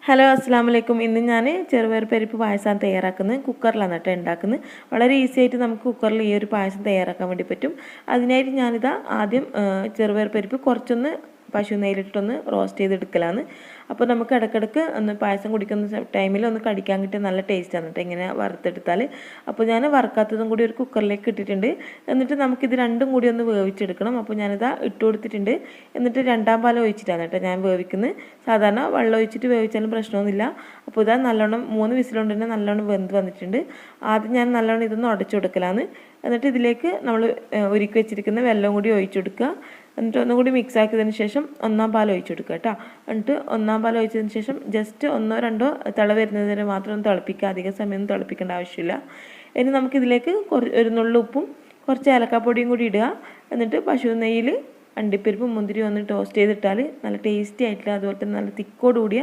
Hello അസ്സാം വലൈക്കും. ഇന്ന് ഞാൻ ചെറുപയർ പരിപ്പ് പായസം തയ്യാറാക്കുന്നത് കുക്കറിലാണ് കേട്ടോ ഉണ്ടാക്കുന്നത്. വളരെ ഈസി ആയിട്ട് നമുക്ക് കുക്കറിൽ ഈ ഒരു പായസം തയ്യാറാക്കാൻ വേണ്ടി പറ്റും. അതിനായിട്ട് ഞാനിതാ ആദ്യം ചെറുപയർ പരിപ്പ് കുറച്ചൊന്ന് പശു നെയ്യിലിട്ടൊന്ന് റോസ്റ്റ് ചെയ്തെടുക്കലാണ്. അപ്പോൾ നമുക്ക് ഇടയ്ക്കിടയ്ക്ക് ഒന്ന് പായസം കുടിക്കുന്ന ടൈമിൽ ഒന്ന് കടിക്കാൻ കിട്ടിയ നല്ല ടേസ്റ്റാണ് കേട്ടോ ഇങ്ങനെ വറുത്തെടുത്താൽ. അപ്പോൾ ഞാൻ വറുക്കാത്തതും കൂടി ഒരു കുക്കറിലേക്ക് ഇട്ടിട്ടുണ്ട്. എന്നിട്ട് നമുക്കിത് രണ്ടും കൂടി ഒന്ന് വേവിച്ചെടുക്കണം. അപ്പോൾ ഞാനിതാ ഇട്ട് കൊടുത്തിട്ടുണ്ട്. എന്നിട്ട് രണ്ടാം പാലം ഒഴിച്ചിട്ടാണ് കേട്ടോ ഞാൻ വേവിക്കുന്നത്. സാധാരണ വെള്ളം ഒഴിച്ചിട്ട് വേവിച്ചാലും പ്രശ്നമൊന്നുമില്ല. അപ്പോൾ ഇതാ നല്ലോണം 3 വിസിലുകൊണ്ട് തന്നെ നല്ലോണം വെന്ത് വന്നിട്ടുണ്ട്. ആദ്യം ഞാൻ നല്ലോണം ഇതൊന്ന് ഉടച്ചു കൊടുക്കലാണ്. എന്നിട്ട് ഇതിലേക്ക് നമ്മൾ ഒരുക്കി വെച്ചിരിക്കുന്ന വെള്ളം കൂടി ഒഴിച്ചു കൊടുക്കുക. എന്നിട്ട് ഒന്നും കൂടി മിക്സ് ആക്കിയതിന് ശേഷം ഒന്നാം പാൽ ഒഴിച്ചു കൊടുക്കുക കേട്ടോ. എന്നിട്ട് ഒന്നാം പാൽ ഒഴിച്ചതിന് ശേഷം ജസ്റ്റ് 1-2 തിള വരുന്നത് വരെ മാത്രം ഒന്ന് തിളപ്പിക്കുക. അധിക സമയം ഒന്നും തിളപ്പിക്കേണ്ട ആവശ്യമില്ല. ഇനി നമുക്കിതിലേക്ക് ഒരു നുള്ളു ഉപ്പും കുറച്ച് ഏലക്കാപ്പൊടിയും കൂടി ഇടുക. എന്നിട്ട് പശു നെയ്യിൽ അണ്ടിപ്പരിപ്പും മുന്തിരി ഒന്ന് ടോസ്റ്റ് ചെയ്തിട്ടാൽ നല്ല ടേസ്റ്റി ആയിട്ടുള്ള അതുപോലെ തന്നെ നല്ല തിക്കോട് കൂടിയ